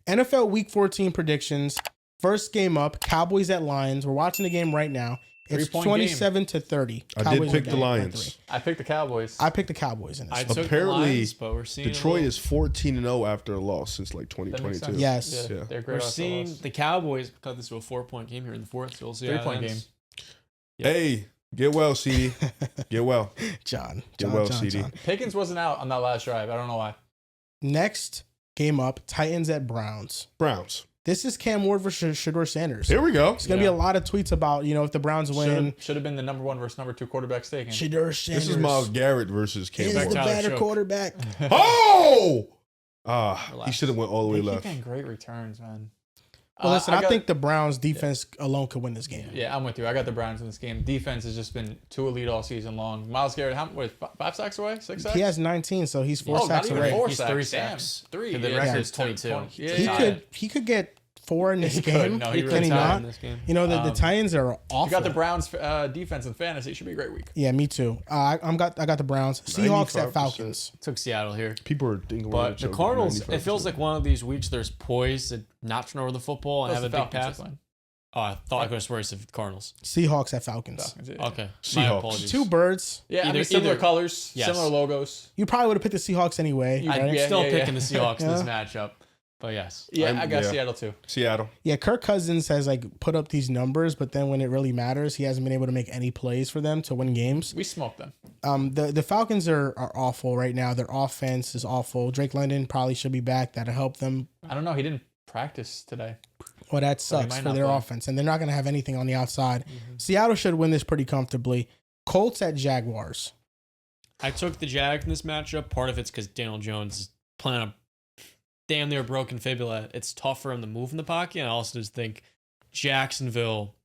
NFL Week 14 predictions. First game up, Cowboys at Lions. We're watching the game right now. It's 27-30. I did pick the Lions. I picked the Cowboys. I picked the Cowboys in this. I took Apparently, the Lions, but we're seeing Detroit is 14-0 after a loss since like 2022. Yes. Yeah, they're great. We're seeing the Cowboys cut this to a 4-point game here in the fourth. So we'll see. 3-point game. Yeah. Hey, get well, CD. Get well. John. CD. Pickens wasn't out on that last drive. I don't know why. Next game up, Titans at Browns. Browns. This is Cam Ward versus Shedeur Sanders. Here we go. It's going to be a lot of tweets about, if the Browns win. Should have been the number 1 versus number 2 quarterback staking. Shedeur Sanders. This is Myles Garrett versus Cam is Ward. the better quarterback. Oh! He should have went all the way They left. keep getting great returns, man. Well, listen, I think the Browns defense alone could win this game. Yeah, I'm with you. I got the Browns in this game. Defense has just been too elite all season long. Myles Garrett, 5 sacks away? 6 sacks? He has 19, so he's 4 not sacks even away. 4 He's sacks. 3 Damn. sacks. 3. The record is 22. He could get 4 in this game. No, Can he not? in this game. The Titans are awful. You got the Browns defense in fantasy. It should be a great week. Yeah, me too. I got the Browns. Seahawks at 95%. Falcons. Took Seattle here. People are thinking But the Cardinals, it feels like one of these weeks there's poised to not turn over the football and have a big pass. Oh, I thought I could have swear it's the Cardinals. Seahawks at Falcons. Okay. Seahawks. My apologies. Two birds. Yeah, similar either- colors, Yes. similar logos. You probably would have picked the Seahawks anyway. I'm right? still picking yeah. the Seahawks in this Yeah. matchup. But yes. Yeah, I got Seattle too. Seattle. Yeah, Kirk Cousins has put up these numbers, but then when it really matters, he hasn't been able to make any plays for them to win games. We smoked them. The Falcons are awful right now. Their offense is awful. Drake London probably should be back. That'll help them. I don't know. He didn't practice today. Well, that sucks for their offense, and they're not going to have anything on the outside. Mm-hmm. Seattle should win this pretty comfortably. Colts at Jaguars. I took the Jags in this matchup. Part of it's because Daniel Jones is playing a damn near broken fibula. It's tough for him to move in the pocket. And I also just think Jacksonville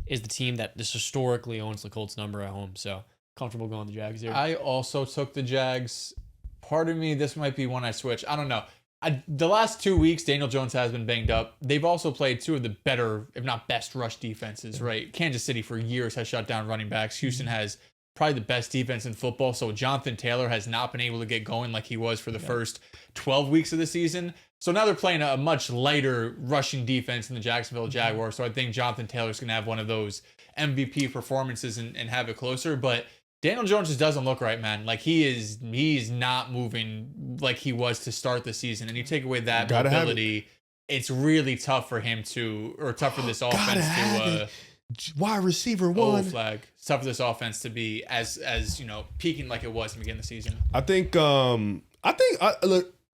is the team that just historically owns the Colts number at home. So comfortable going the Jags here. I also took the Jags. Part of me, this might be one I switch. I don't know. The last 2 weeks, Daniel Jones has been banged up. They've also played 2 of the better, if not best, rush defenses, right? Kansas City for years has shut down running backs. Houston has probably the best defense in football. So Jonathan Taylor has not been able to get going like he was for the first 12 weeks of the season. So now they're playing a much lighter rushing defense in the Jacksonville Jaguars. So I think Jonathan Taylor's going to have one of those MVP performances and have it closer. But Daniel Jones just doesn't look right, man. Like he's not moving like he was to start the season. And you take away that mobility, it's really tough for him tough for this offense to wide receiver one. Flag. It's tough for this offense to be as peaking like it was in the beginning of the season. I think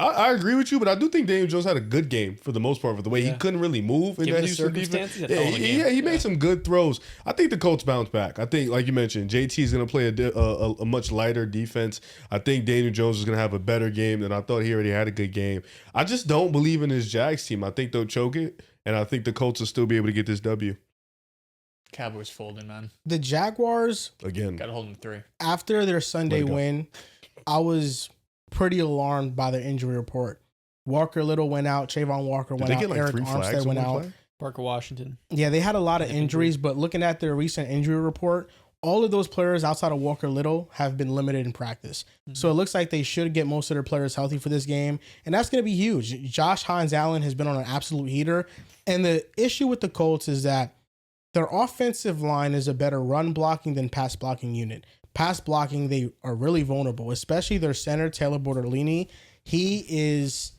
I agree with you, but I do think Daniel Jones had a good game for the most part. For the way he couldn't really move in that Houston defense. He made some good throws. I think the Colts bounce back. I think, like you mentioned, JT is going to play a much lighter defense. I think Daniel Jones is going to have a better game than I thought. He already had a good game. I just don't believe in his Jags team. I think they'll choke it, and I think the Colts will still be able to get this W. Cowboys folding, man. The Jaguars, again, got to hold them 3. After their Sunday win, I was pretty alarmed by their injury report. Walker Little went out. Trayvon Walker went out. Eric Armstead went out. Parker Washington. Yeah, they had a lot of injuries, but looking at their recent injury report, all of those players outside of Walker Little have been limited in practice. So it looks like they should get most of their players healthy for this game, and that's going to be huge. Josh Hines-Allen has been on an absolute heater, and the issue with the Colts is that their offensive line is a better run blocking than pass blocking unit. Pass blocking, they are really vulnerable, especially their center, Taylor Bortolini. He is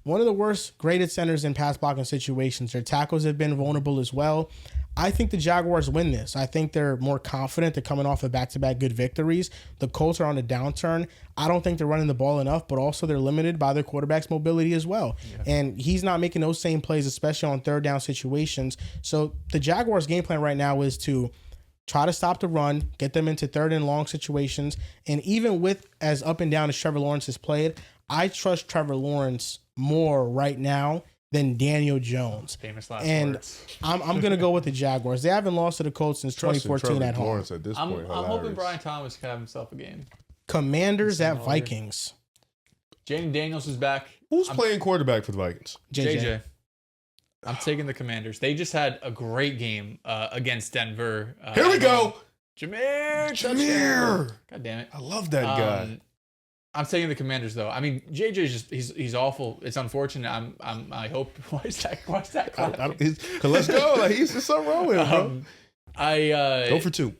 one of the worst graded centers in pass blocking situations. Their tackles have been vulnerable as well. I think the Jaguars win this. I think they're more confident. They're coming off of back-to-back good victories. The Colts are on a downturn. I don't think they're running the ball enough, but also they're limited by their quarterback's mobility as well. Yeah. And he's not making those same plays, especially on third down situations. So the Jaguars' game plan right now is to try to stop the run, get them into third and long situations. And even with as up and down as Trevor Lawrence has played, I trust Trevor Lawrence more right now than Daniel Jones. Famous last words. I'm going to go with the Jaguars. They haven't lost to the Colts since 2014 at home. Lawrence at this point, I'm hoping Brian Thomas can have himself a game. Commanders at Vikings. Jaden Daniels is back. Who's playing quarterback for the Vikings? JJ. I'm taking the Commanders. They just had a great game against Denver. Here we go. Jameer. God damn it. I I love that guy. I'm taking the Commanders though. I mean, JJ's just he's awful. It's unfortunate. I hope why is that let's go. Like he's just something wrong with him, bro. Go for 2.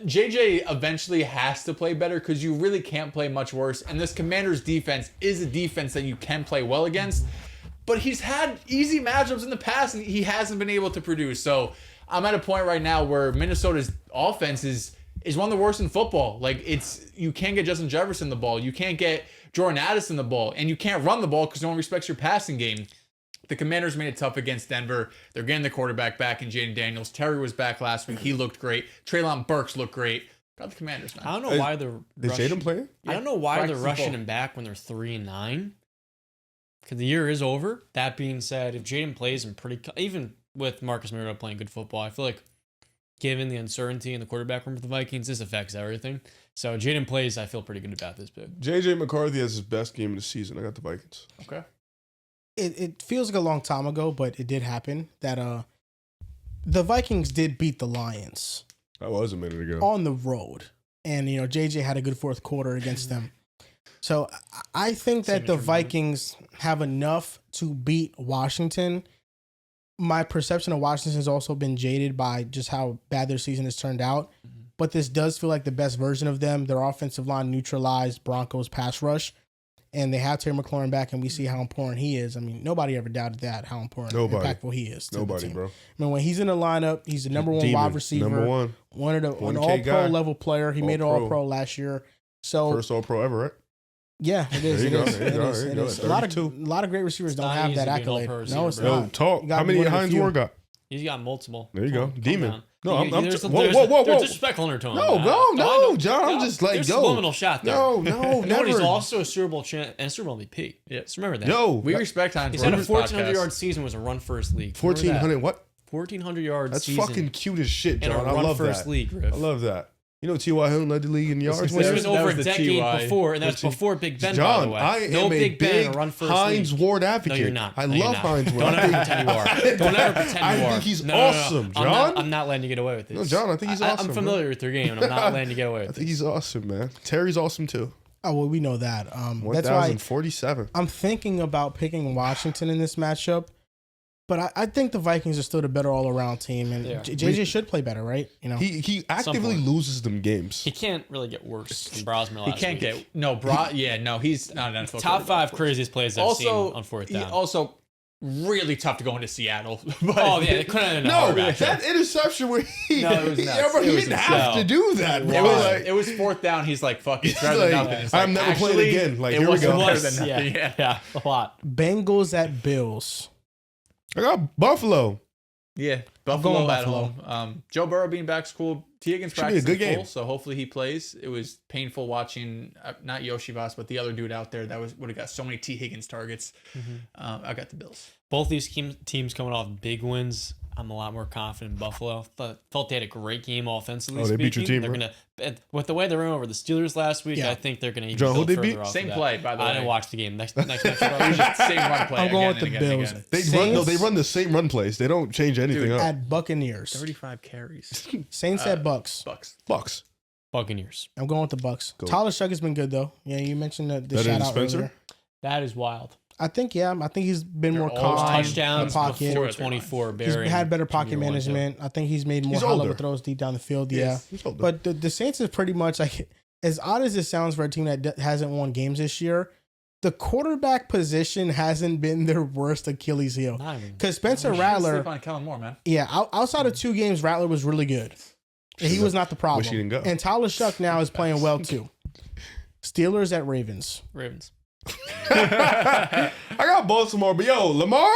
JJ eventually has to play better because you really can't play much worse. And this Commanders defense is a defense that you can play well against. But he's had easy matchups in the past and he hasn't been able to produce. So I'm at a point right now where Minnesota's offense is one of the worst in football. Like you can't get Justin Jefferson the ball. You can't get Jordan Addison the ball. And you can't run the ball because no one respects your passing game. The Commanders made it tough against Denver. They're getting the quarterback back in Jaden Daniels. Terry was back last week. He looked great. Treylon Burks looked great. Got the Commanders now. I don't know why they're Jaden playing? I don't know why they're rushing him back when they're 3-9. Because the year is over. That being said, if Jaden plays and even with Marcus Mariota playing good football, I feel like given the uncertainty in the quarterback room for the Vikings, this affects everything. So Jaden plays, I feel pretty good about this pick. JJ McCarthy has his best game of the season. I got the Vikings. Okay. It feels like a long time ago, but it did happen that the Vikings did beat the Lions. That was a minute ago. On the road. And, JJ had a good fourth quarter against them. So I think that the Vikings have enough to beat Washington. My perception of Washington has also been jaded by just how bad their season has turned out. Mm-hmm. But this does feel like the best version of them. Their offensive line neutralized Broncos pass rush. And they have Terry McLaurin back, and we see how important he is. I mean, nobody ever doubted that, how important impactful he is. Nobody, bro. I mean, when he's in the lineup, he's the number one wide receiver. Number one. An all-pro level player. He made an all-pro last year. So first all-pro ever, right? Yeah, it is. It is. A lot of great receivers don't have that accolade. No, it's not. Talk. How many Hines Ward got? He's got multiple. There you go. Demon. No, I'm there's whoa. There's disrespectful undertone. No, John. I'm just like, there's a subliminal shot there. No, never. He's also a Super Bowl champ and Super Bowl MVP. Yeah, just remember that. Yo, we respect Hines. He's had a 1,400-yard season. Was a run first league. 1,400 what? 1,400 yards. That's season fucking cute as shit, John. In a run first league, Griff. I love that. You know, T.Y. Hilton led the league in yards. This was over a decade before, and that's before Big Ben, by the way. I am a big Hines Ward advocate. No, you're not. I love Hines Ward. Don't ever pretend you are. Don't ever pretend you are. I think he's awesome, John. I'm not letting you get away with this. No, John, I think he's awesome. I'm familiar with your game, and I'm not letting you get away with it. I think he's awesome, man. Terry's awesome, too. Oh, well, we know that. That's 1,047. I'm thinking about picking Washington in this matchup. But I think the Vikings are still the better all-around team, and JJ should play better, right? He actively loses them games. He can't really get worse than Brosmer. He can't get he's not an NFL top 5 craziest plays I've seen on fourth down. Also, really tough to go into Seattle. But they couldn't. That interception where he didn't have to do that. It was fourth down. He's like, "Fuck it, better than nothing." I'm never playing again. Like here we go. Yeah, a lot. Bengals at Bills. I got Buffalo. Yeah, Buffalo at home. Joe Burrow being back is cool. T. Higgins practiced in full, so hopefully he plays. It was painful watching not Yoshi Voss, but the other dude out there that would have got so many T. Higgins targets. Mm-hmm. I got the Bills. Both these teams coming off big wins. I'm a lot more confident in Buffalo. Felt they had a great game offensively. They beat your team. They're with the way they ran over the Steelers last week. I think they're gonna even build further off Same play, by the way. I didn't watch the game. Next match. Same run play. I'm going with the Bills. They run the same run plays. They don't change anything up. At Buccaneers. 35 carries. Saints at Bucks. Bucks. Buccaneers. I'm going with the Bucks. Tyler Shuck has been good though. Yeah, you mentioned the shout out earlier. That is wild. I think he's been more calm. Touchdowns in the pocket. Before 24. He's had better pocket management. I think he's made more high-level throws deep down the field. Yes, but the Saints is pretty much like, as odd as it sounds for a team that hasn't won games this year, the quarterback position hasn't been their worst Achilles heel. Because Spencer Rattler, on Kellen Moore, man. Yeah, outside of 2 games, Rattler was really good. And he was not the problem. Wish he didn't go. And Tyler Shuck now is playing well too. Steelers at Ravens. I got Baltimore, but Lamar,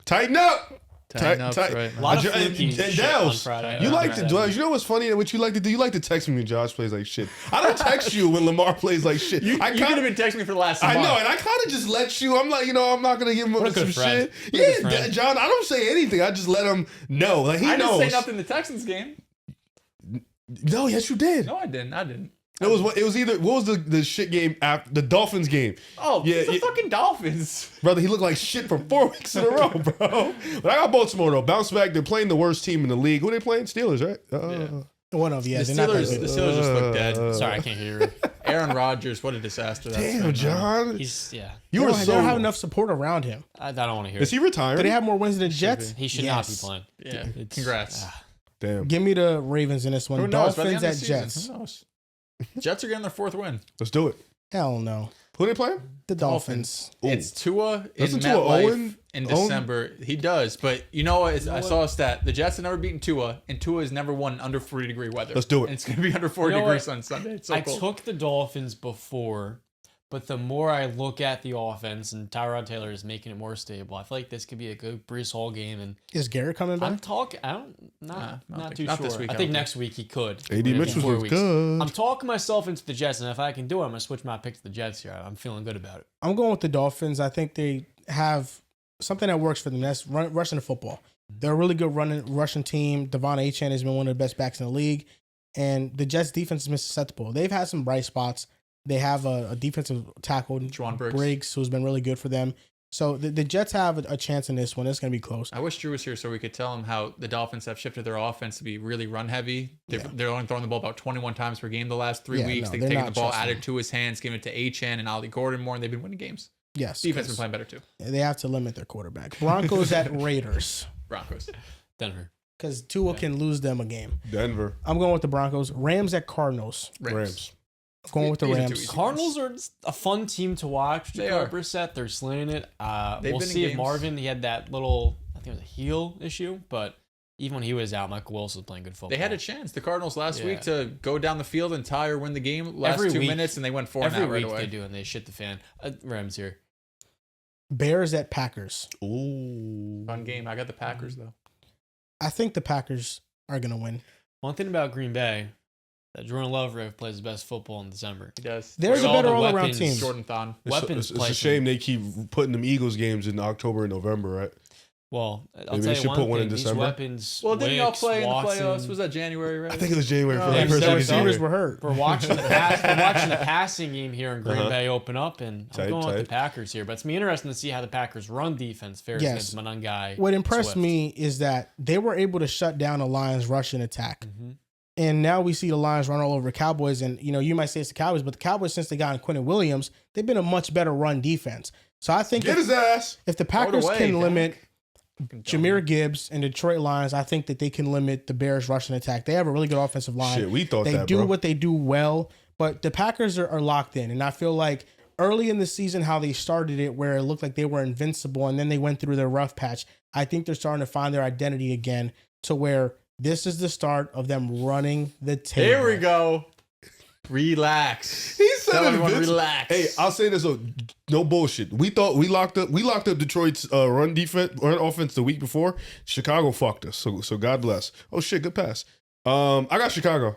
tighten up. Right. A lot of on Friday. You like to, you know what's funny? What you like to do? You like to text me when Josh plays like shit. I don't text you when Lamar plays like shit. You could have been texting me for the last month. I know, and I kind of just let you. I'm like, I'm not gonna give him some shit. Yeah, John, I don't say anything. I just let him know. Like he knows. I didn't say nothing in the Texans game. No, yes, you did. No, I didn't. It was either what was the shit game after the Dolphins game? Oh, yeah, the fucking Dolphins, brother. He looked like shit for 4 weeks in a row, bro. But I got Baltimore though. Bounce back. They're playing the worst team in the league. Who are they playing? Steelers, right? One of the Steelers just look dead. Sorry, I can't hear you. Aaron Rodgers, what a disaster that's Damn, been, John. He's You were They don't have enough support around him. I don't want to hear Is it. he retiring? Do they have more wins than the Jets? He should not be playing. Yeah, congrats. Damn. Give me the Ravens in this one. Who knows? By the Dolphins end of at the season, Jets. Who knows? Jets are getting their 4th win. Let's do it. Hell no. Who they playing? The Dolphins. It's Tua in Doesn't Tua MetLife own- in December. He does, but you know what? I saw a stat. The Jets have never beaten Tua, and Tua has never won under 40-degree weather. Let's do it. And it's going to be under 40 degrees on Sunday. It's so I cold. took the Dolphins before, but the more I look at the offense and Tyrod Taylor is making it more stable, I feel like this could be a good Brees Hall game. And Is Garrett coming back? I'm talking. Not too not sure. this week, I I think don't next week he could. AD Within Mitchell 4 was weeks. good. I'm talking myself into the Jets, and if I can do it, I'm gonna switch my pick to the Jets here. I'm feeling good about it. I'm going with the Dolphins. I think they have something that works for them. That's rushing the football. They're a really good rushing team. Devon Achane has been one of the best backs in the league. And the Jets' defense is susceptible. They've had some bright spots. They have a defensive tackle, Juwan Briggs, who's been really good for them. So the Jets have a chance in this one. It's going to be close. I wish Drew was here so we could tell him how the Dolphins have shifted their offense to be really run heavy. They're only throwing the ball about 21 times per game the last 3 weeks. No, They've they're taken not the ball trusting added to his hands, giving it to Achane and Ollie Gordon more, and they've been winning games. Yes. Defense been playing better too. They have to limit their quarterback. Broncos at Raiders. Broncos. Denver. Because Tua can lose them a game. Denver. I'm going with the Broncos. Rams at Cardinals. Rams. I'm going with the These are two Rams. easy Cardinals are a fun team to watch. They are. Brissett, they're slinging it. They've We'll been in see if games. Marvin, he had that little, I think it was a heel issue, but even when he was out, Michael Wilson was playing good football. They had a chance, the Cardinals last Yeah. week, to go down the field and tie or win the game last Every 2 week- minutes, and they went 4 Every and out right week away. they do, and they shit the fan. Rams here. Bears at Packers. Ooh. Fun game. I got the Packers though. I think the Packers are going to win. One thing about Green Bay, that Jordan Love plays the best football in December. He does. They're With the all better the all-around weapons, team. Jordan Thon. Weapons It's play a shame they keep putting them Eagles games in October and November, right? Well, I'll Maybe tell they you should one put one thing. in These December. weapons, Well, didn't y'all Wicks, play in the Watson, playoffs? Was that January, right? I think it was January for Yeah, the And first the week of receivers the were year. hurt. We're watching the passing game here in Green Bay open up, and I'm Tight, going with tight. the Packers here. But it's gonna be interesting to see how the Packers run defense fares Yes. against Monangai. What impressed Swift. me is that they were able to shut down the Lions' rushing attack. Mm-hmm. And now we see the Lions run all over the Cowboys. And, you might say it's the Cowboys, but the Cowboys, since they got in Quentin Williams, they've been a much better run defense. So I think Get his ass. if the Packers away, can Dak. limit Jahmyr Gibbs and Detroit Lions, I think that they can limit the Bears' rushing attack. They have a really good offensive line. Shit, we thought they that, do bro. what they do well, but the Packers are locked in. And I feel like early in the season, how they started it, where it looked like they were invincible, and then they went through their rough patch. I think they're starting to find their identity again, to where this is the start of them running the table. Here we go. Relax. He said Tell everyone invincible. relax. Hey, I'll say this though, no bullshit. We thought we locked up Detroit's run offense the week before. Chicago fucked us. So God bless. Oh shit, good pass. I got Chicago.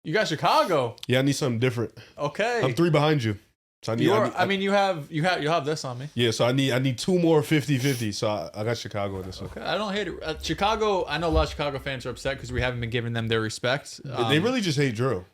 You got Chicago. Yeah, I need something different. Okay. I'm 3 behind you. So you'll have this on me. Yeah, so I need 2 more 50-50. So I got Chicago in this one. Okay. I don't hate it. Chicago, I know a lot of Chicago fans are upset because we haven't been giving them their respect. They really just hate Drew.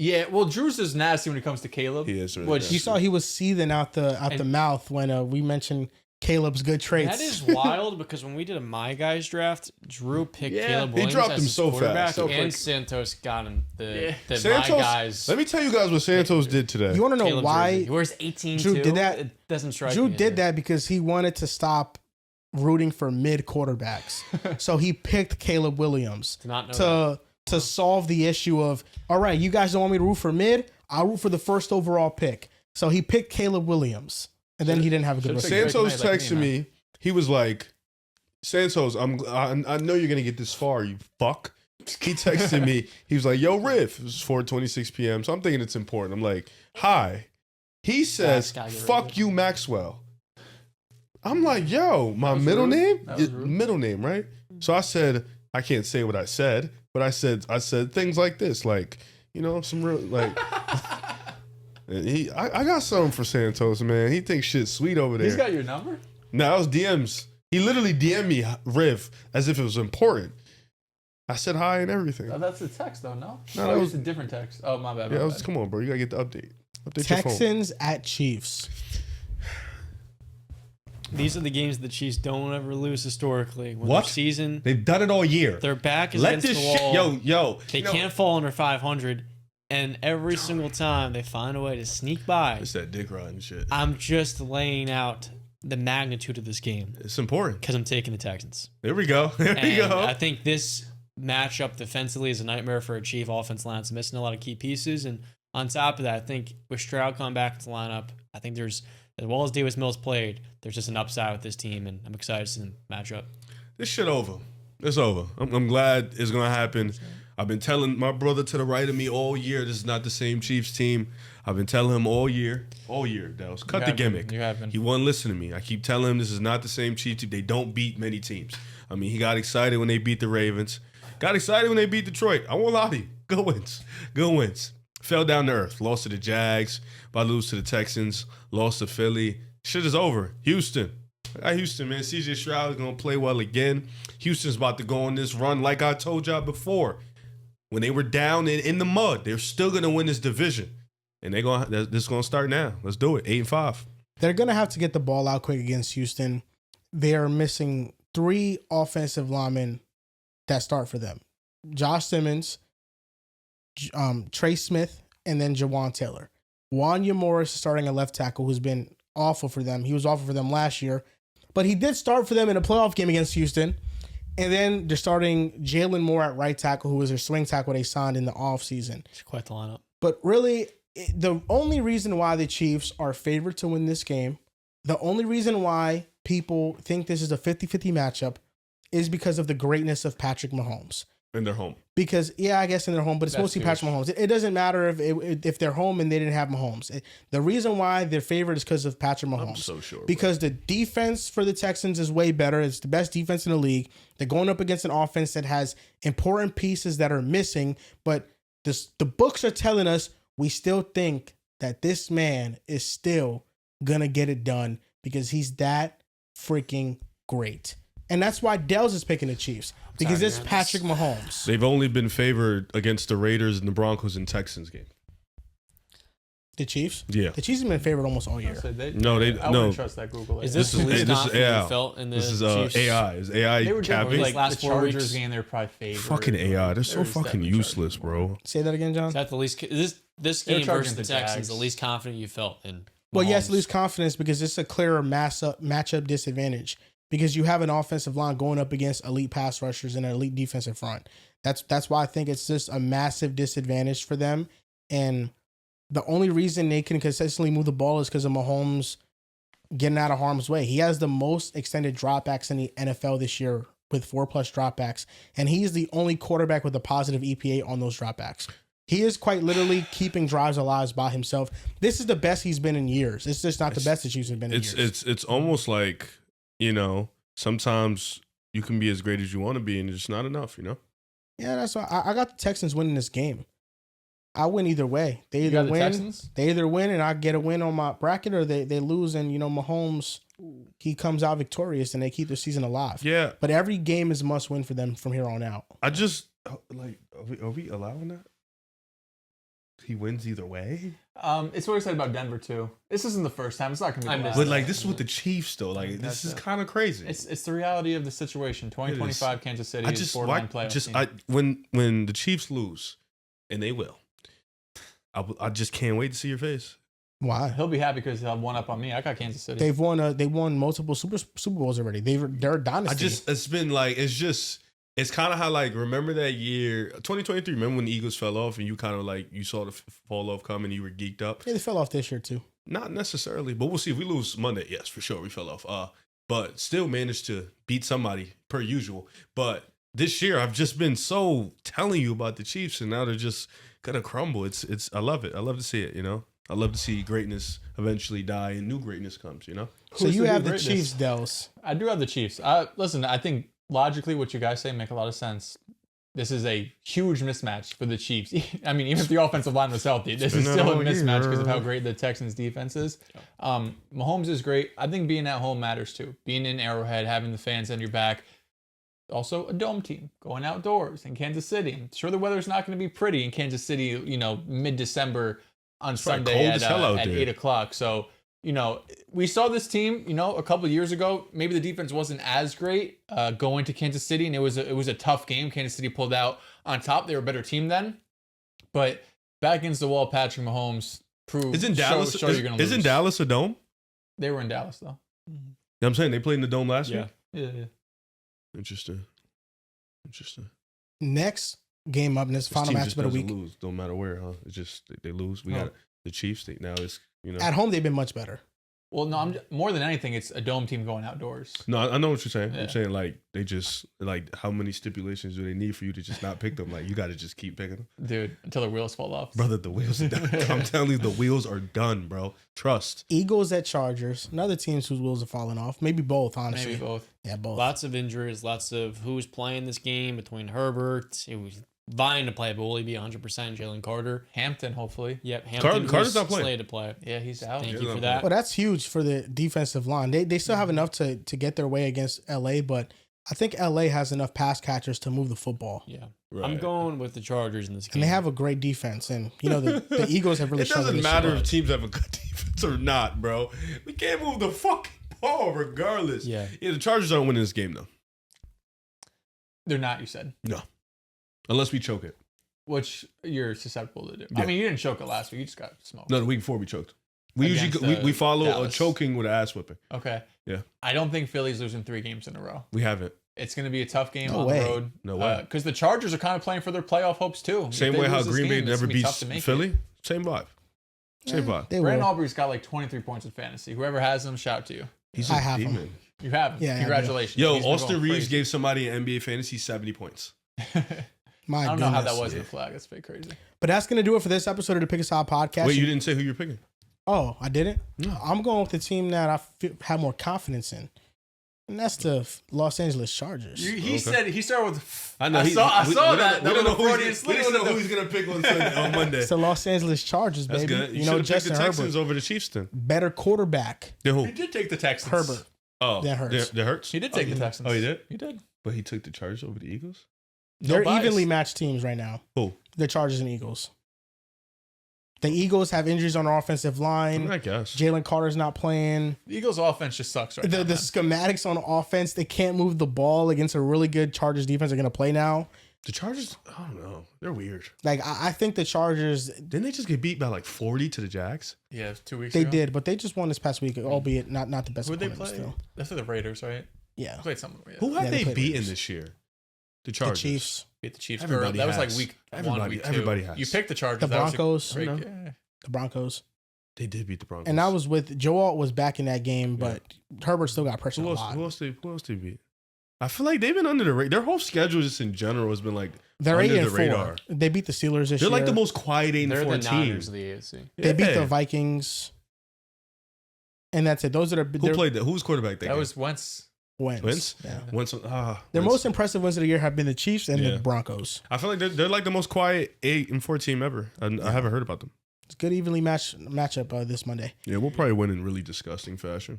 Yeah, well, Drew's is nasty when it comes to Caleb. He is really Which nasty. You saw he was seething out the mouth when we mentioned Caleb's good traits. That is wild because when we did a My Guys draft, Drew picked Yeah. Caleb He Williams dropped as him his so quarterback, fast, so and quick. Santos got him the My Santos, Guys. let me tell you guys what Santos did today. You want to know Caleb why jersey. He wears 18 Drew too. did that? It doesn't strike Drew me. did that because he wanted to stop rooting for mid quarterbacks. So he picked Caleb Williams Did not know to solve the issue of, all right, you guys don't want me to root for mid? I'll root for the first overall pick. So he picked Caleb Williams. And then he didn't have a good Should've record. Santos Like me, texted me. He was like, Santos, I know you're gonna get this far, you fuck. He texted me. He was like, "Yo, Riff." It was 4:26 p.m. So I'm thinking it's important. I'm like, "Hi." He says, gotta get rid of "Fuck it. you, Maxwell." I'm like, "Yo, my was middle rude. name, That was rude. middle name, right?" So I said, I can't say what I said, but I said things like this, like, some real like. And I got something for Santos, man. He thinks shit's sweet over there. He's got your number? No, that was DMs. He literally DM'd me Riv as if it was important. I said hi and everything. Oh, that's the text, though, no? No, Oh, that it was- was a different text. Oh, my bad. Yeah, My I was, bad. come on, bro. You gotta get the update. Update your phone. Texans at Chiefs. These are the games the Chiefs don't ever lose historically. When What? their season, They've done it all year. their back is Let against this the shit, wall. yo. They can't fall under 500. And every single time they find a way to sneak by. It's that dick riding shit. I'm just laying out the magnitude of this game. It's important. Because I'm taking the Texans. There we go. I think this matchup defensively is a nightmare for a Chief offense line. It's missing a lot of key pieces. And on top of that, I think with Stroud coming back to the lineup, I think there's, as well as Davis Mills played, there's just an upside with this team. And I'm excited to see them match up. This shit over. It's over. I'm glad it's going to happen. I've been telling my brother to the right of me all year, this is not the same Chiefs team. I've been telling him all year, Dells. Cut the gimmick. You have been. He wouldn't listen to me. I keep telling him this is not the same Chiefs team. They don't beat many teams. I mean, he got excited when they beat the Ravens. Got excited when they beat Detroit. I won't lie to you. Good wins. Good wins. Fell down to earth. Lost to the Jags. About to lose to the Texans. Lost to Philly. Shit is over. Houston. I got Houston, man. CJ Stroud is going to play well again. Houston's about to go on this run like I told y'all before. When they were down in the mud, they're still going to win this division. And this is going to start now. Let's do it. 8-5. They're going to have to get the ball out quick against Houston. They are missing 3 offensive linemen that start for them. Josh Simmons, Trey Smith, and then Jawan Taylor. Wanya Morris is starting a left tackle who's been awful for them. He was awful for them last year. But he did start for them in a playoff game against Houston. And then they're starting Jalen Moore at right tackle, who was their swing tackle they signed in the offseason. It's quite the lineup. But really, the only reason why the Chiefs are favored to win this game, the only reason why people think this is a 50-50 matchup is because of the greatness of Patrick Mahomes. In their home. Because, yeah, I guess in their home, but it's mostly Patrick Mahomes. It doesn't matter if they're home and they didn't have Mahomes. The reason why they're favored is because of Patrick Mahomes. I'm so sure. Because the defense for the Texans is way better. It's the best defense in the league. They're going up against an offense that has important pieces that are missing, but the books are telling us we still think that this man is still going to get it done because he's that freaking great. And that's why Dells is picking the Chiefs. Because it's Patrick Mahomes. They've only been favored against the Raiders and the Broncos and Texans game. The Chiefs? Yeah. The Chiefs have been favored almost all year. I wouldn't trust that Google. Is this the least confident you felt in the This is Chiefs? AI. Is AI They were capping? like last the 4 Chargers weeks. game, they're probably favored. Fucking AI. They're so fucking useless, bro. Say that again, John? Is that the least? This They're game charging versus the the Texans, Jags. the least confident you felt in? Well, yes, Mahomes? lose confidence because it's a clearer matchup disadvantage because you have an offensive line going up against elite pass rushers and an elite defensive front. That's why I think it's just a massive disadvantage for them. And the only reason they can consistently move the ball is because of Mahomes getting out of harm's way. He has the most extended dropbacks in the NFL this year with 4+ dropbacks, and he's the only quarterback with a positive EPA on those dropbacks. He is quite literally keeping drives alive by himself. This is the best he's been in years. It's just not the best the Chiefs have been in years. It's almost like, sometimes you can be as great as you want to be and it's just not enough, Yeah, that's why I got the Texans winning this game. I win either way. They either win. Texans? They either win and I get a win on my bracket, or they lose and Mahomes he comes out victorious and they keep the season alive. Yeah. But every game is a must win for them from here on out. I just are we allowing that? He wins either way. It's what I said about Denver too. This isn't the first time. It's not going to be. The last But time. this is with the Chiefs though. This is kind of crazy. It's the reality of the situation. 2025 Kansas City is borderline playoff team. When the Chiefs lose, and they will, I just can't wait to see your face. Why? He'll be happy because he'll have one up on me. I got Kansas City. They've won. They won multiple Super Bowls already. They're a dynasty. It's been it's kind of how remember that year 2023. Remember when the Eagles fell off and you kind of you saw the fall off coming. You were geeked up. Yeah, they fell off this year too. Not necessarily, but we'll see. If we lose Monday, yes, for sure, we fell off. But still managed to beat somebody per usual. But this year, I've just been so telling you about the Chiefs, and now they're just gonna crumble. It's. I love it. I love to see it. I love to see greatness eventually die and new greatness comes. So you have the Chiefs, Dells. I do have the Chiefs. Listen, I think logically what you guys say make a lot of sense. This is a huge mismatch for the Chiefs. I mean, even if the offensive line was healthy, this is still a mismatch because of how great the Texans defense is. Mahomes is great. I think being at home matters too. Being in Arrowhead, having the fans on your back. Also a dome team, going outdoors in Kansas City. I'm sure the weather's not going to be pretty in Kansas City, mid-December on Sunday at 8 o'clock. So, we saw this team, a couple of years ago. Maybe the defense wasn't as great going to Kansas City, and it was a tough game. Kansas City pulled out on top. They were a better team then. But back against the wall, Patrick Mahomes proved. Isn't Dallas? Isn't Dallas a dome? They were in Dallas though. You know what I'm saying they played in the dome last week. Yeah. Interesting. Next game up in this final match of the week. Lose, don't matter where, huh? It's just they lose. We got the Chiefs. Now it's at home they've been much better. Well, no, more than anything, it's a dome team going outdoors. No, I know what you're saying. Yeah. I'm saying like they just like how many stipulations do they need for you to just not pick them? Like you got to just keep picking them, dude, until the wheels fall off. Brother, the wheels are done. I'm telling you, the wheels are done, bro. Trust. Eagles at Chargers. Another teams whose wheels are falling off. Maybe both, honestly. Maybe both. Yeah, both. Lots of injuries. Lots of who's playing this game between Herbert. It was vying to play, but will he be 100%? Jalen Carter. Hampton, hopefully. Yep. Hampton Carter's not playing. Slated to play. Yeah, he's out. Thank you for that. Well, that's huge for the defensive line. They still have enough to get their way against LA, but I think LA has enough pass catchers to move the football. Yeah. Right. I'm going with the Chargers in this game. And they have a great defense. And, the Eagles have really struggled. It doesn't matter if teams have a good defense or not, bro. We can't move the fucking ball regardless. Yeah, the Chargers aren't winning this game, though. They're not, you said? No. Unless we choke it. Which you're susceptible to do. Yeah. I mean, you didn't choke it last week. You just got smoked. No, the week before we choked. We usually follow Dallas. a choking with an ass whipping. Okay. Yeah. I don't think Philly's losing 3 games in a row. We haven't. It's going to be a tough game No on way. the road. No way. Because the Chargers are kind of playing for their playoff hopes too. Same way how Green Bay never beats Philly. Same vibe. Same vibe. Brandon Aubrey's got like 23 points in fantasy. Whoever has him, shout to you. He's I a have demon. him. You have him. Yeah, Congratulations. Yo, He's been Austin going Reeves crazy. gave somebody in NBA fantasy 70 points. My I don't know how that goodness. wasn't a flag. That's pretty crazy. But that's going to do it for this episode of the Pick a Side podcast. Wait, you didn't say who you're picking? Oh, I didn't? No. I'm going with the team that I have more confidence in. And that's the Los Angeles Chargers. He said he started with. I know. I saw that. We don't know who who's going to pick on Monday. It's the Los Angeles Chargers, That's baby. good. You should have picked Justin the Texans Herbert, over the Chiefs then. better quarterback. Then who? He did take the Texans. Herbert. Oh, That hurts. That hurts? He did take the Texans. Oh, he did? He did. But he took the Chargers over the Eagles? They're bias. evenly matched teams right now. Who? The Chargers and Eagles. The Eagles have injuries on their offensive line. I guess. Jalen Carter's not playing. The Eagles' offense just sucks right The now. man. schematics on offense, they can't move the ball against a really good Chargers defense. They're going to play now. The Chargers, I don't know. They're weird. Like, I think the Chargers, Didn't they just get beat by like 40 to the Jags? Yeah, it was 2 weeks they ago. did, but they just won this past week, albeit not the best. Who did they opponent play? still. That's the Raiders, right? Yeah. They played someone. Yeah. Who have Yeah, they they played beaten Raiders. this year? The The Chargers. Chiefs. Beat the Chiefs. Everybody That was has. like week Everybody- 1, week 2. everybody has. You picked the Chargers. The That was a Broncos. great I know. game. The Broncos. They did beat the Broncos. And I was with Joe Alt was back in that game, but Herbert still got pressure a lot. Who else they beat? I feel like they've been under the radar. Their whole schedule just in general has been like They're under 8-4. the radar. They beat the Steelers this They're year. like the most quiet 8-4 They're the team. Niners of the AFC. They beat the Yeah. Vikings. And that's it. Those are Who played that? Who was quarterback That was Wentz. wins. Wentz? Yeah. Wentz. Their Wentz. most impressive wins of the year have been the Chiefs and Yeah. the Broncos. I feel like they're like the most quiet 8-4 team ever. I haven't heard about them. It's a good evenly matchup this Monday. Yeah, we'll probably win in really disgusting fashion.